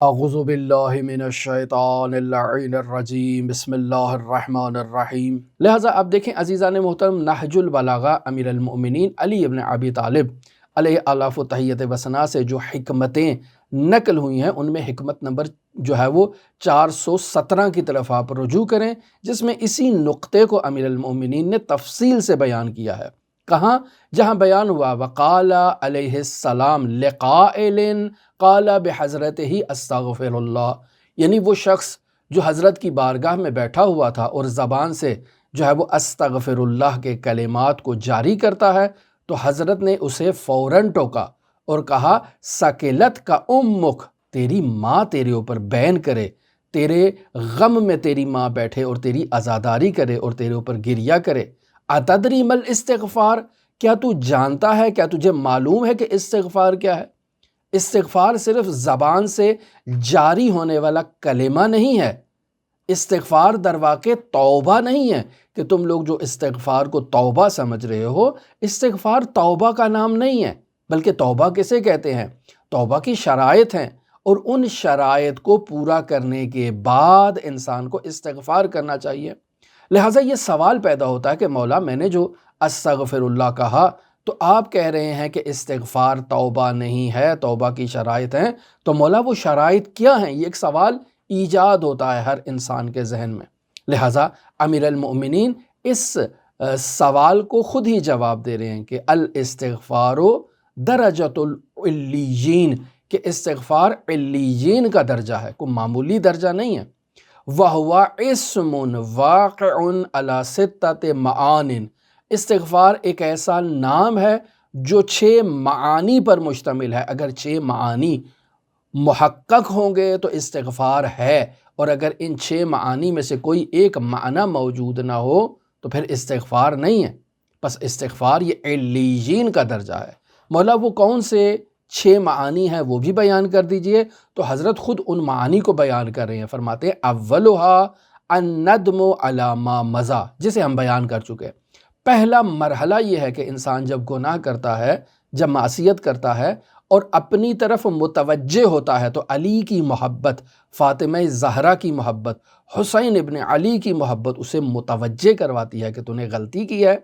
اعوذ باللہ من الشیطان اللعین الرجیم، بسم اللہ الرحمن الرحیم۔ لہٰذا آپ دیکھیں عزیزان محترم، نہج البلاغہ امیر المؤمنین علی ابن ابی طالب علیہ آلاف و تحیت وثنا سے جو حکمتیں نقل ہوئی ہیں، ان میں حکمت نمبر جو ہے وہ 417 کی طرف آپ رجوع کریں، جس میں اسی نقطے کو امیر المؤمنین نے تفصیل سے بیان کیا ہے۔ کہاں؟ جہاں بیان ہوا وقال علیہ السلام لقائل قال بحضرتہ استغفر اللہ، یعنی وہ شخص جو حضرت کی بارگاہ میں بیٹھا ہوا تھا اور زبان سے جو ہے وہ استغفر اللہ کے کلمات کو جاری کرتا ہے، تو حضرت نے اسے فوراً ٹوکا اور کہا سکلت کا امک، تیری ماں تیرے اوپر بین کرے، تیرے غم میں تیری ماں بیٹھے اور تیری عزاداری کرے اور تیرے اوپر گریہ کرے۔ اتدری مل استغفار، کیا تو جانتا ہے، کیا تجھے معلوم ہے کہ استغفار کیا ہے؟ استغفار صرف زبان سے جاری ہونے والا کلمہ نہیں ہے۔ استغفار در واقع توبہ نہیں ہے کہ تم لوگ جو استغفار کو توبہ سمجھ رہے ہو، استغفار توبہ کا نام نہیں ہے، بلکہ توبہ کسے کہتے ہیں؟ توبہ کی شرائط ہیں، اور ان شرائط کو پورا کرنے کے بعد انسان کو استغفار کرنا چاہیے۔ لہٰذا یہ سوال پیدا ہوتا ہے کہ مولا میں نے جو استغفر اللہ کہا تو آپ کہہ رہے ہیں کہ استغفار توبہ نہیں ہے، توبہ کی شرائط ہیں، تو مولا وہ شرائط کیا ہیں؟ یہ ایک سوال ایجاد ہوتا ہے ہر انسان کے ذہن میں۔ لہٰذا امیر المؤمنین اس سوال کو خود ہی جواب دے رہے ہیں کہ الاستغفار درجۃ العلیین، کہ استغفار علیین کا درجہ ہے، کوئی معمولی درجہ نہیں ہے۔ وَهُوَ اسم واقع علی ستۃ معان، استغفار ایک ایسا نام ہے جو 6 معانی پر مشتمل ہے۔ اگر 6 معانی محقق ہوں گے تو استغفار ہے، اور اگر ان 6 معانی میں سے کوئی ایک معنی موجود نہ ہو تو پھر استغفار نہیں ہے۔ پس استغفار یہ علیین کا درجہ ہے۔ مولا وہ کون سے 6 معانی ہیں وہ بھی بیان کر دیجئے، تو حضرت خود ان معانی کو بیان کر رہے ہیں، فرماتے ہیں اولھا الندم علی ما مضی، جسے ہم بیان کر چکے۔ پہلا مرحلہ یہ ہے کہ انسان جب گناہ کرتا ہے، جب معصیت کرتا ہے اور اپنی طرف متوجہ ہوتا ہے، تو علی کی محبت، فاطمہ زہرا کی محبت، حسین ابن علی کی محبت اسے متوجہ کرواتی ہے کہ تو نے غلطی کی ہے،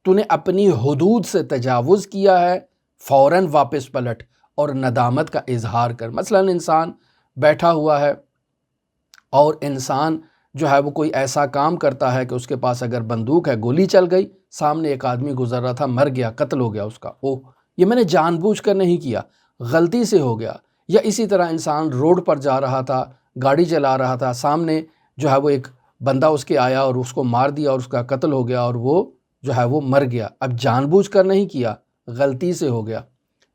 تو نے اپنی حدود سے تجاوز کیا ہے، فوراً واپس پلٹ اور ندامت کا اظہار کر۔ مثلا انسان بیٹھا ہوا ہے اور انسان جو ہے وہ کوئی ایسا کام کرتا ہے کہ اس کے پاس اگر بندوق ہے، گولی چل گئی، سامنے ایک آدمی گزر رہا تھا، مر گیا، قتل ہو گیا اس کا، اوہ یہ میں نے جان بوجھ کر نہیں کیا، غلطی سے ہو گیا۔ یا اسی طرح انسان روڈ پر جا رہا تھا، گاڑی چلا رہا تھا، سامنے جو ہے وہ ایک بندہ اس کے آیا اور اس کو مار دیا اور اس کا قتل ہو گیا اور وہ جو ہے وہ مر گیا۔ اب جان بوجھ کر نہیں کیا، غلطی سے ہو گیا۔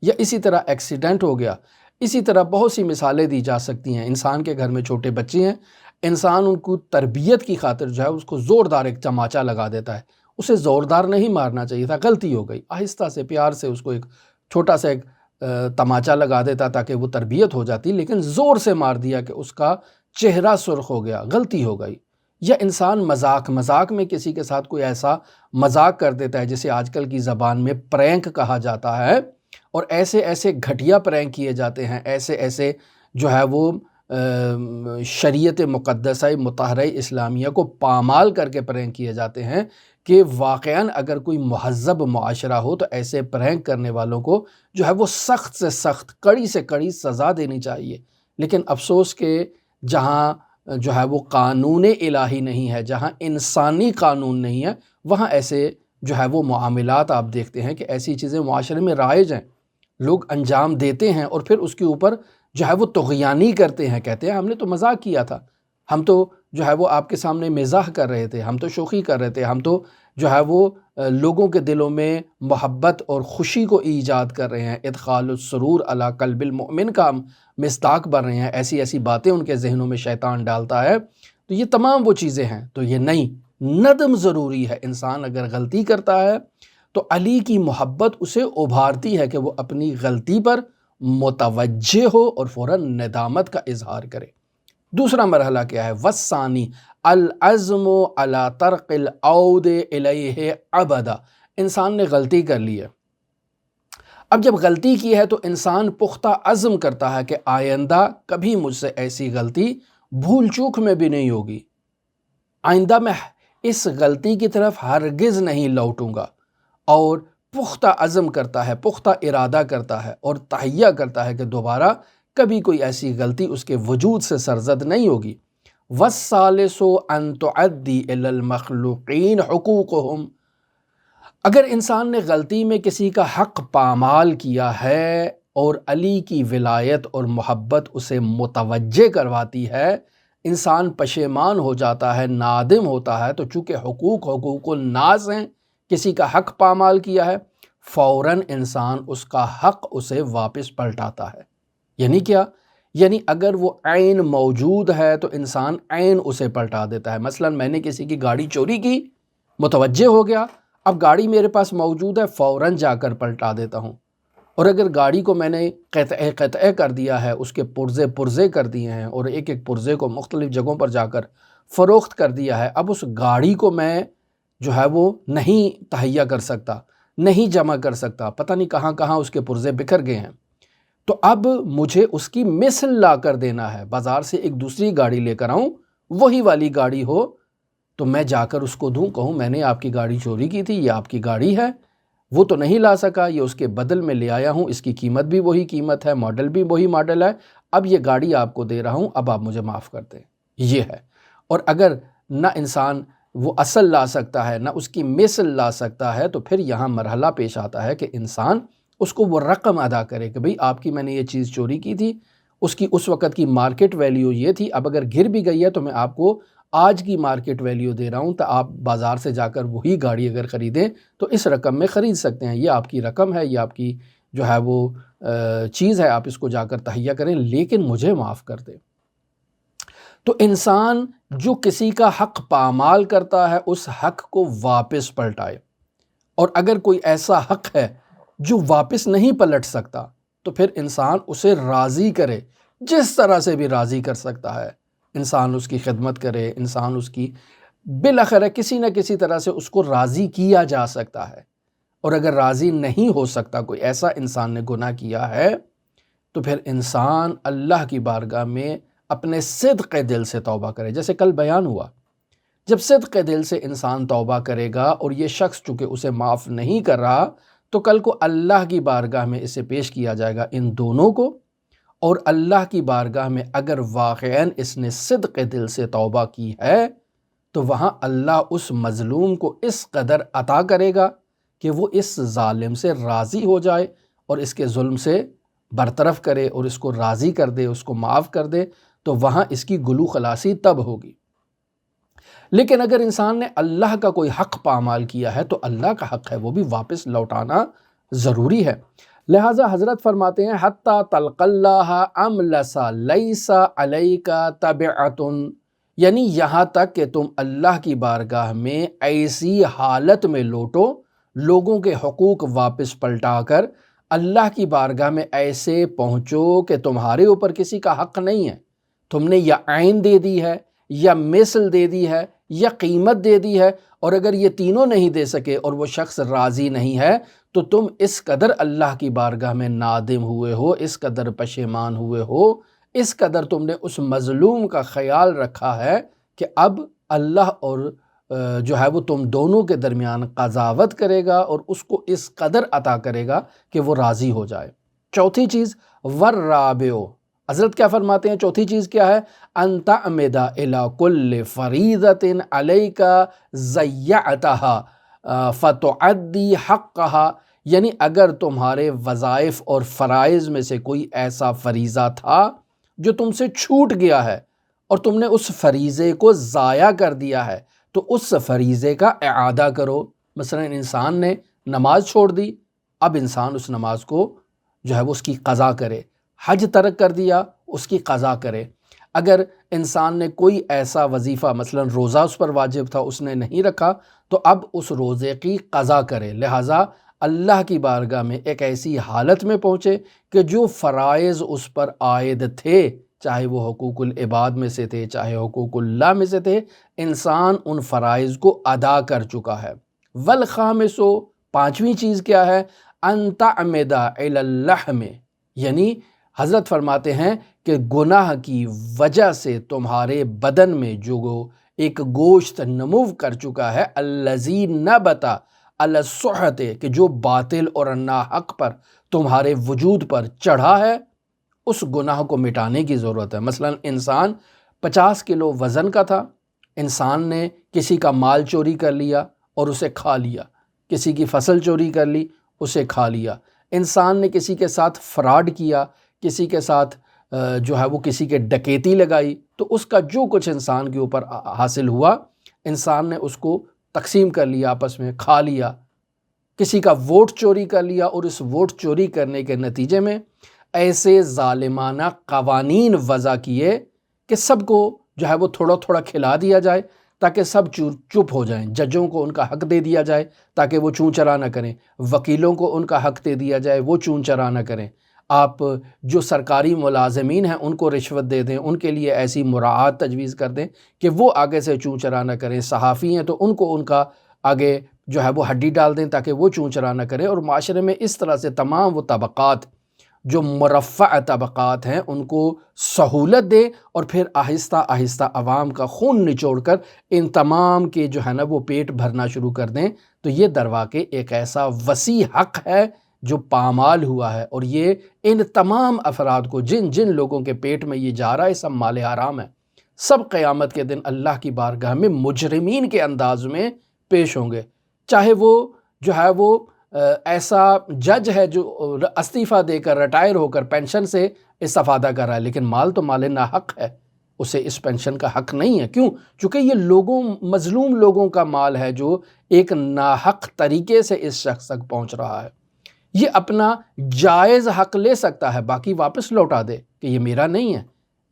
یا اسی طرح ایکسیڈنٹ ہو گیا۔ اسی طرح بہت سی مثالیں دی جا سکتی ہیں۔ انسان کے گھر میں چھوٹے بچے ہیں، انسان ان کو تربیت کی خاطر جو ہے اس کو زوردار ایک چماچہ لگا دیتا ہے، اسے زوردار نہیں مارنا چاہیے تھا، غلطی ہو گئی، آہستہ سے پیار سے اس کو ایک چھوٹا سا ایک تماچا لگا دیتا تاکہ وہ تربیت ہو جاتی، لیکن زور سے مار دیا کہ اس کا چہرہ سرخ ہو گیا، غلطی ہو گئی۔ یا انسان مذاق میں کسی کے ساتھ کوئی ایسا مذاق کر دیتا ہے جسے آج کل کی زبان میں پرینک کہا جاتا ہے، اور ایسے ایسے گھٹیا پرینک کیے جاتے ہیں، ایسے ایسے جو ہے وہ شریعت مقدسہ مطہرہ اسلامیہ کو پامال کر کے پرینک کیے جاتے ہیں کہ واقعاً اگر کوئی مہذب معاشرہ ہو تو ایسے پرینک کرنے والوں کو جو ہے وہ سخت سے سخت، کڑی سے کڑی سزا دینی چاہیے۔ لیکن افسوس کہ جہاں جو ہے وہ قانون الہی نہیں ہے، جہاں انسانی قانون نہیں ہے، وہاں ایسے جو ہے وہ معاملات آپ دیکھتے ہیں کہ ایسی چیزیں معاشرے میں رائج ہیں، لوگ انجام دیتے ہیں اور پھر اس کے اوپر جو ہے وہ طغیانی کرتے ہیں، کہتے ہیں ہم نے تو مذاق کیا تھا، ہم تو جو ہے وہ آپ کے سامنے مزاح کر رہے تھے، ہم تو شوخی کر رہے تھے، ہم تو جو ہے وہ لوگوں کے دلوں میں محبت اور خوشی کو ایجاد کر رہے ہیں، ادخال السرور علی قلب المؤمن کا ہم مصداق بن رہے ہیں، ایسی ایسی باتیں ان کے ذہنوں میں شیطان ڈالتا ہے۔ تو یہ تمام وہ چیزیں ہیں، تو یہ نہیں، ندم ضروری ہے۔ انسان اگر غلطی کرتا ہے تو علی کی محبت اسے ابھارتی ہے کہ وہ اپنی غلطی پر متوجہ ہو اور فوراً ندامت کا اظہار کرے۔ دوسرا مرحلہ کیا ہے؟ وَالثَّانِي العزم علی ترک العود الیہ ابدا، انسان نے غلطی کر لی ہے، اب جب غلطی کی ہے تو انسان پختہ عزم کرتا ہے کہ آئندہ کبھی مجھ سے ایسی غلطی بھول چوک میں بھی نہیں ہوگی، آئندہ میں اس غلطی کی طرف ہرگز نہیں لوٹوں گا، اور پختہ عزم کرتا ہے، پختہ ارادہ کرتا ہے اور تہیہ کرتا ہے کہ دوبارہ کبھی کوئی ایسی غلطی اس کے وجود سے سرزد نہیں ہوگی۔ وَالثَّالِثُ أَن تُعَدِّي إِلَى الْمَخْلُوقِينَ حُقُوقُهُمْ، اگر انسان نے غلطی میں کسی کا حق پامال کیا ہے اور علی کی ولایت اور محبت اسے متوجہ کرواتی ہے، انسان پشیمان ہو جاتا ہے، نادم ہوتا ہے، تو چونکہ حقوق الناس ہیں، کسی کا حق پامال کیا ہے، فوراً انسان اس کا حق اسے واپس پلٹاتا ہے۔ یعنی کیا؟ یعنی اگر وہ عین موجود ہے تو انسان عین اسے پلٹا دیتا ہے۔ مثلا میں نے کسی کی گاڑی چوری کی، متوجہ ہو گیا، اب گاڑی میرے پاس موجود ہے، فوراً جا کر پلٹا دیتا ہوں۔ اور اگر گاڑی کو میں نے قطع کر دیا ہے، اس کے پرزے کر دیے ہیں اور ایک ایک پرزے کو مختلف جگہوں پر جا کر فروخت کر دیا ہے، اب اس گاڑی کو میں جو ہے وہ نہیں تہیہ کر سکتا، نہیں جمع کر سکتا، پتہ نہیں کہاں کہاں اس کے پرزے بکھر گئے ہیں، تو اب مجھے اس کی مثل لا کر دینا ہے، بازار سے ایک دوسری گاڑی لے کر آؤں، وہی والی گاڑی ہو تو میں جا کر اس کو دوں، کہوں میں نے آپ کی گاڑی چوری کی تھی، یہ آپ کی گاڑی ہے، وہ تو نہیں لا سکا، یہ اس کے بدل میں لے آیا ہوں، اس کی قیمت بھی وہی قیمت ہے، ماڈل بھی وہی ماڈل ہے، اب یہ گاڑی آپ کو دے رہا ہوں، اب آپ مجھے معاف کر دیں۔ یہ ہے۔ اور اگر نہ انسان وہ اصل لا سکتا ہے، نہ اس کی مثل لا سکتا ہے، تو پھر یہاں مرحلہ پیش آتا ہے کہ انسان اس کو وہ رقم ادا کرے کہ بھئی آپ کی میں نے یہ چیز چوری کی تھی، اس کی اس وقت کی مارکیٹ ویلیو یہ تھی، اب اگر گر بھی گئی ہے تو میں آپ کو آج کی مارکیٹ ویلیو دے رہا ہوں، تو آپ بازار سے جا کر وہی گاڑی اگر خریدیں تو اس رقم میں خرید سکتے ہیں، یہ آپ کی رقم ہے، یہ آپ کی جو ہے وہ چیز ہے، آپ اس کو جا کر تہیہ کریں، لیکن مجھے معاف کر دیں۔ تو انسان جو کسی کا حق پامال کرتا ہے اس حق کو واپس پلٹائے، اور اگر کوئی ایسا حق ہے جو واپس نہیں پلٹ سکتا تو پھر انسان اسے راضی کرے، جس طرح سے بھی راضی کر سکتا ہے، انسان اس کی خدمت کرے، انسان اس کی بالآخر کسی نہ کسی طرح سے اس کو راضی کیا جا سکتا ہے۔ اور اگر راضی نہیں ہو سکتا، کوئی ایسا انسان نے گناہ کیا ہے، تو پھر انسان اللہ کی بارگاہ میں اپنے صدق دل سے توبہ کرے، جیسے کل بیان ہوا، جب صدق دل سے انسان توبہ کرے گا اور یہ شخص چونکہ اسے معاف نہیں کر رہا، تو کل کو اللہ کی بارگاہ میں اسے پیش کیا جائے گا، ان دونوں کو، اور اللہ کی بارگاہ میں اگر واقعاً اس نے صدق دل سے توبہ کی ہے تو وہاں اللہ اس مظلوم کو اس قدر عطا کرے گا کہ وہ اس ظالم سے راضی ہو جائے اور اس کے ظلم سے برطرف کرے اور اس کو راضی کر دے، اس کو معاف کر دے، تو وہاں اس کی گلو خلاصی تب ہوگی۔ لیکن اگر انسان نے اللہ کا کوئی حق پامال کیا ہے تو اللہ کا حق ہے وہ بھی واپس لوٹانا ضروری ہے۔ لہٰذا حضرت فرماتے ہیں حَتَّى تَلْقَ اللَّهَ أَمْلَسَ لَيْسَ عَلَيْكَ تَبِعَةٌ، یعنی یہاں تک کہ تم اللہ کی بارگاہ میں ایسی حالت میں لوٹو، لوگوں کے حقوق واپس پلٹا کر اللہ کی بارگاہ میں ایسے پہنچو کہ تمہارے اوپر کسی کا حق نہیں ہے، تم نے یا عین دے دی ہے، یا مثل دے دی ہے، یا قیمت دے دی ہے، اور اگر یہ تینوں نہیں دے سکے اور وہ شخص راضی نہیں ہے تو تم اس قدر اللہ کی بارگاہ میں نادم ہوئے ہو، اس قدر پشیمان ہوئے ہو، اس قدر تم نے اس مظلوم کا خیال رکھا ہے کہ اب اللہ اور جو ہے وہ تم دونوں کے درمیان قضاوت کرے گا اور اس کو اس قدر عطا کرے گا کہ وہ راضی ہو جائے۔ چوتھی چیز والرابع، حضرت کیا فرماتے ہیں چوتھی چیز کیا ہے؟ ان تعمد الی کل فریضۃ علیک ضیعتها فتعدی حقها، یعنی اگر تمہارے وظائف اور فرائض میں سے کوئی ایسا فریضہ تھا جو تم سے چھوٹ گیا ہے اور تم نے اس فریضے کو ضائع کر دیا ہے تو اس فریضے کا اعادہ کرو۔ مثلا انسان نے نماز چھوڑ دی، اب انسان اس نماز کو جو ہے وہ اس کی قضا کرے، حج ترک کر دیا، اس کی قضا کرے۔ اگر انسان نے کوئی ایسا وظیفہ مثلا روزہ اس پر واجب تھا اس نے نہیں رکھا تو اب اس روزے کی قضا کرے۔ لہٰذا اللہ کی بارگاہ میں ایک ایسی حالت میں پہنچے کہ جو فرائض اس پر عائد تھے، چاہے وہ حقوق العباد میں سے تھے، چاہے حقوق اللہ میں سے تھے، انسان ان فرائض کو ادا کر چکا ہے۔ والخامس، پانچویں چیز کیا ہے؟ ان تعمد الی اللحم، یعنی حضرت فرماتے ہیں کہ گناہ کی وجہ سے تمہارے بدن میں جو ایک گوشت نمو کر چکا ہے، الذی نبت علی السحت، کہ جو باطل اور ناحق پر تمہارے وجود پر چڑھا ہے، اس گناہ کو مٹانے کی ضرورت ہے۔ مثلا انسان 50 کلو وزن کا تھا، انسان نے کسی کا مال چوری کر لیا اور اسے کھا لیا، کسی کی فصل چوری کر لی، اسے کھا لیا، انسان نے کسی کے ساتھ فراڈ کیا، کسی کے ساتھ جو ہے وہ کسی کے ڈکیتی لگائی، تو اس کا جو کچھ انسان کے اوپر حاصل ہوا، انسان نے اس کو تقسیم کر لیا، آپس میں کھا لیا۔ کسی کا ووٹ چوری کر لیا اور اس ووٹ چوری کرنے کے نتیجے میں ایسے ظالمانہ قوانین وضع کیے کہ سب کو جو ہے وہ تھوڑا تھوڑا کھلا دیا جائے تاکہ سب چپ ہو جائیں، ججوں کو ان کا حق دے دیا جائے تاکہ وہ چوں چرا نہ کریں، وکیلوں کو ان کا حق دے دیا جائے وہ چوں چرا نہ کریں، آپ جو سرکاری ملازمین ہیں ان کو رشوت دے دیں، ان کے لیے ایسی مراعات تجویز کر دیں کہ وہ آگے سے چوں چرا نہ کریں، صحافی ہیں تو ان کو ان کا آگے جو ہے وہ ہڈی ڈال دیں تاکہ وہ چوں چرا نہ کریں، اور معاشرے میں اس طرح سے تمام وہ طبقات جو مرفع طبقات ہیں ان کو سہولت دیں، اور پھر آہستہ آہستہ عوام کا خون نچوڑ کر ان تمام کے جو ہے نا وہ پیٹ بھرنا شروع کر دیں۔ تو یہ درواقع ایک ایسا وسیع حق ہے جو پامال ہوا ہے، اور یہ ان تمام افراد کو جن جن لوگوں کے پیٹ میں یہ جا رہا ہے سب مال حرام ہے، سب قیامت کے دن اللہ کی بارگاہ میں مجرمین کے انداز میں پیش ہوں گے، چاہے وہ جو ہے وہ ایسا جج ہے جو استعفیٰ دے کر ریٹائر ہو کر پینشن سے استفادہ کر رہا ہے، لیکن مال تو مال ناحق ہے، اسے اس پینشن کا حق نہیں ہے۔ کیوں؟ چونکہ یہ مظلوم لوگوں کا مال ہے جو ایک ناحق طریقے سے اس شخص تک پہنچ رہا ہے۔ یہ اپنا جائز حق لے سکتا ہے، باقی واپس لوٹا دے کہ یہ میرا نہیں ہے،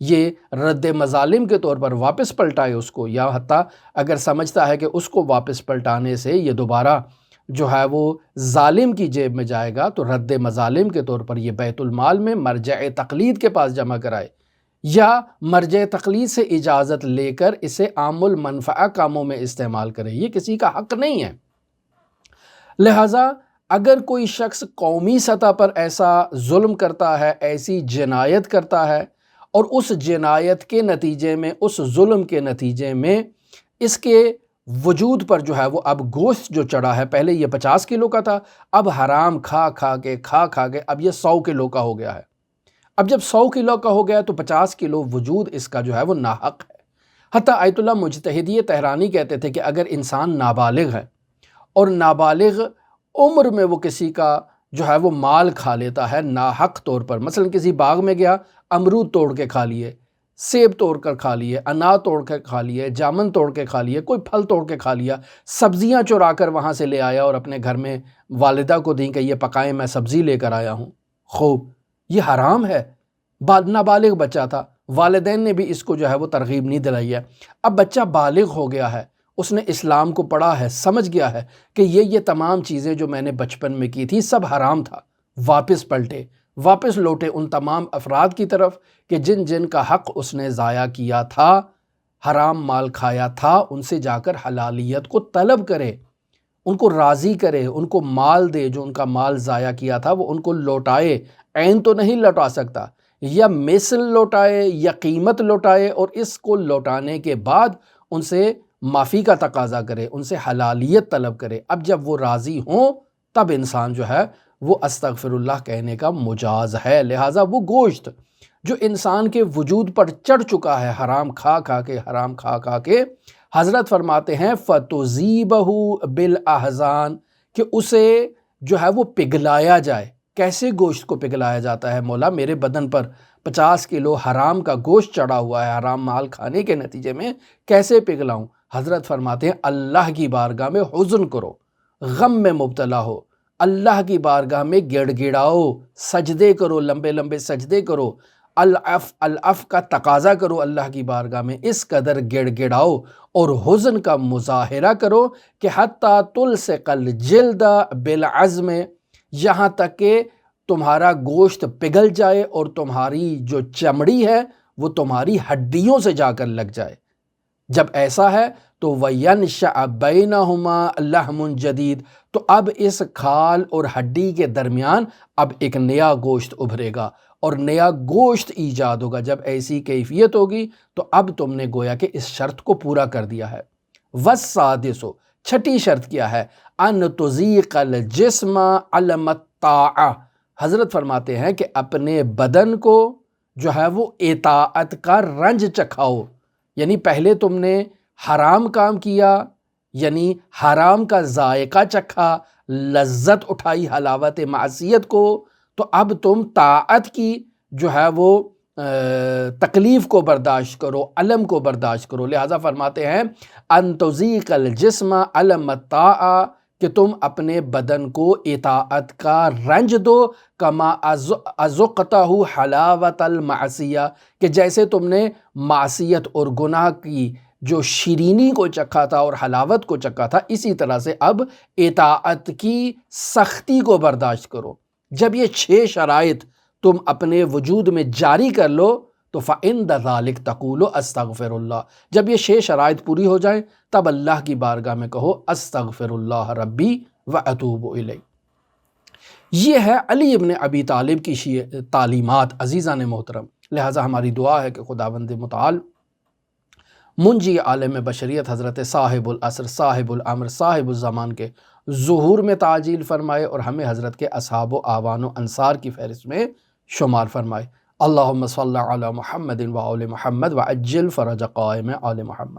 یہ رد مظالم کے طور پر واپس پلٹائے اس کو، یا حتیٰ اگر سمجھتا ہے کہ اس کو واپس پلٹانے سے یہ دوبارہ جو ہے وہ ظالم کی جیب میں جائے گا، تو رد مظالم کے طور پر یہ بیت المال میں مرجع تقلید کے پاس جمع کرائے، یا مرجع تقلید سے اجازت لے کر اسے عام المنفعہ کاموں میں استعمال کرے، یہ کسی کا حق نہیں ہے۔ لہٰذا اگر کوئی شخص قومی سطح پر ایسا ظلم کرتا ہے، ایسی جنایت کرتا ہے، اور اس جنایت کے نتیجے میں، اس ظلم کے نتیجے میں اس کے وجود پر جو ہے وہ اب گوشت جو چڑھا ہے، پہلے یہ 50 کلو کا تھا، اب حرام کھا کھا کے اب یہ 100 کلو کا ہو گیا ہے۔ اب جب 100 کلو کا ہو گیا تو 50 کلو وجود اس کا جو ہے وہ ناحق ہے۔ حتیٰ آیت اللہ مجتہدی تہرانی کہتے تھے کہ اگر انسان نابالغ ہے اور نابالغ عمر میں وہ کسی کا جو ہے وہ مال کھا لیتا ہے ناحق طور پر، مثلا کسی باغ میں گیا، امرود توڑ کے کھا لیے، سیب توڑ کر کھا لیے، انار توڑ کے کھا لیے، جامن توڑ کے کھا لیے، کوئی پھل توڑ کے کھا لیا، سبزیاں چرا کر وہاں سے لے آیا اور اپنے گھر میں والدہ کو دیں کہ یہ پکائیں، میں سبزی لے کر آیا ہوں، خوب، یہ حرام ہے۔ نابالغ بچہ تھا، والدین نے بھی اس کو جو ہے وہ ترغیب نہیں دلائی ہے۔ اب بچہ بالغ ہو گیا ہے، اس نے اسلام کو پڑھا ہے، سمجھ گیا ہے کہ یہ تمام چیزیں جو میں نے بچپن میں کی تھی سب حرام تھا، واپس لوٹے ان تمام افراد کی طرف کہ جن جن کا حق اس نے ضائع کیا تھا، حرام مال کھایا تھا، ان سے جا کر حلالیت کو طلب کرے، ان کو راضی کرے، ان کو مال دے، جو ان کا مال ضائع کیا تھا وہ ان کو لوٹائے، عین تو نہیں لوٹا سکتا، یا مثل لوٹائے یا قیمت لوٹائے، اور اس کو لوٹانے کے بعد ان سے معافی کا تقاضا کرے، ان سے حلالیت طلب کرے۔ اب جب وہ راضی ہوں تب انسان جو ہے وہ استغفر اللہ کہنے کا مجاز ہے۔ لہٰذا وہ گوشت جو انسان کے وجود پر چڑھ چکا ہے حرام کھا کھا کے، حضرت فرماتے ہیں فَتُذِيبَهُ بِالْأَحْزَانِ، کہ اسے جو ہے وہ پگھلایا جائے۔ کیسے گوشت کو پگھلایا جاتا ہے؟ مولا میرے بدن پر 50 کلو حرام کا گوشت چڑھا ہوا ہے، حرام مال کھانے کے نتیجے میں، کیسے پگھلاؤں؟ حضرت فرماتے ہیں اللہ کی بارگاہ میں حزن کرو، غم میں مبتلا ہو، اللہ کی بارگاہ میں گڑ گڑاؤ، سجدے کرو، لمبے لمبے سجدے کرو، العف کا تقاضا کرو اللہ کی بارگاہ میں، اس قدر گڑ گڑاؤ اور حزن کا مظاہرہ کرو کہ حتیٰ تلصق الجلد بالعظم، یہاں تک کہ تمہارا گوشت پگھل جائے اور تمہاری جو چمڑی ہے وہ تمہاری ہڈیوں سے جا کر لگ جائے۔ جب ایسا ہے تو وَيَنْشَأَ بَيْنَهُمَا لَحْمٌ جدید، تو اب اس کھال اور ہڈی کے درمیان اب ایک نیا گوشت ابھرے گا اور نیا گوشت ایجاد ہوگا۔ جب ایسی کیفیت ہوگی تو اب تم نے گویا کہ اس شرط کو پورا کر دیا ہے۔ وَالسَّادِسُ، چھٹی شرط کیا ہے؟ أَن تُذِيقَ الْجِسْمَ عَلَمَ الطَّاعَةِ، حضرت فرماتے ہیں کہ اپنے بدن کو جو ہے وہ اطاعت کا رنج چکھاؤ، یعنی پہلے تم نے حرام کام کیا، یعنی حرام کا ذائقہ چکھا، لذت اٹھائی حلاوت معصیت کو، تو اب تم طاعت کی جو ہے وہ تکلیف کو برداشت کرو، علم کو برداشت کرو۔ لہٰذا فرماتے ہیں ان تذیق الجسم علم الطاعہ، کہ تم اپنے بدن کو اطاعت کا رنج دو، کما ازقتہ حلاوت المعصیہ، کہ جیسے تم نے معصیت اور گناہ کی جو شیرینی کو چکھا تھا اور حلاوت کو چکھا تھا، اسی طرح سے اب اطاعت کی سختی کو برداشت کرو۔ جب یہ 6 شرائط تم اپنے وجود میں جاری کر لو تو فَإِنْدَ ذَلِكَ تَقُولُ أَسْتَغْفِرُ اللَّهِ، جب یہ 6 شرائط پوری ہو جائیں تب اللہ کی بارگاہ میں کہو استغفر اللہ ربی واتوب الیہ۔ یہ ہے علی ابن ابی طالب کی تعلیمات عزیزان محترم۔ لہٰذا ہماری دعا ہے کہ خداوند متعال منجی عالم بشریت حضرت صاحب العصر، صاحب الامر، صاحب الزمان کے ظہور میں تعجیل فرمائے اور ہمیں حضرت کے اصحاب و اعوان و انصار کی فہرست میں شمار فرمائے۔ اللہم صلی علی محمد و آل محمد وعجل فرج قائم آل محمد۔